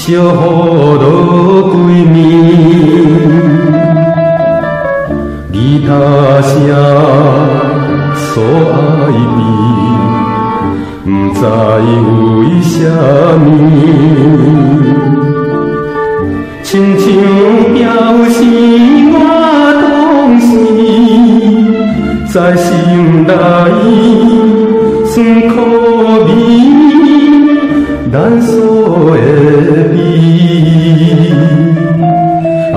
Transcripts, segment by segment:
小雨落归暝，吉他声所爱悲，不知为什么，亲像表示我当时在心内酸苦味，咱所的美啊，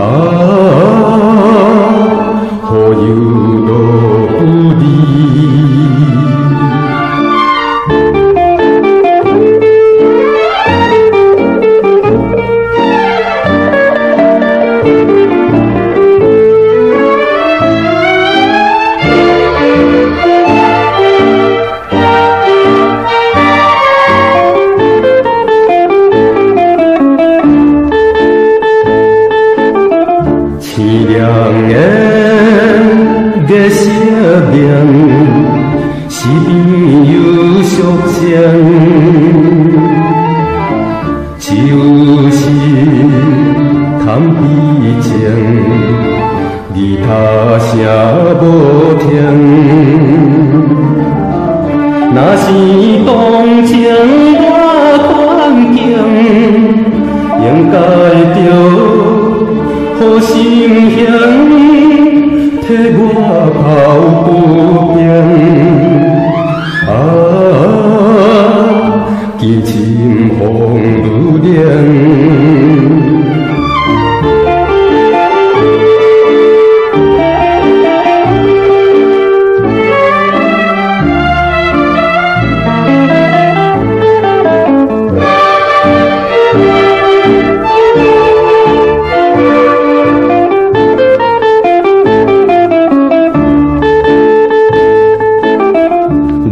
雨又落不离。凄凉的月色面，是朋友相见，只有心叹悲情，吉他声无停。若是同情我困境，应该着。好心兄，替我跑不平啊，见心风愈凉。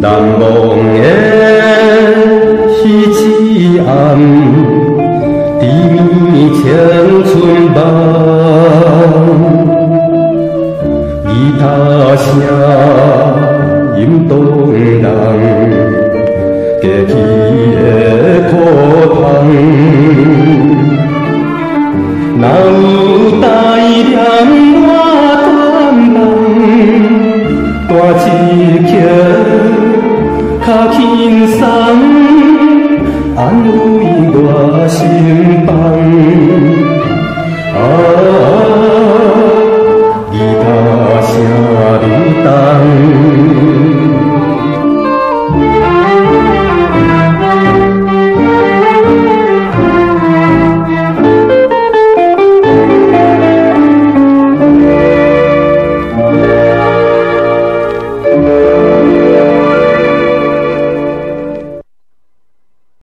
难忘的彼一暗，低眠青春梦，吉他声引动人，过去的苦痛，哪有代念我断梦，弹一曲。较轻松，安慰我心房。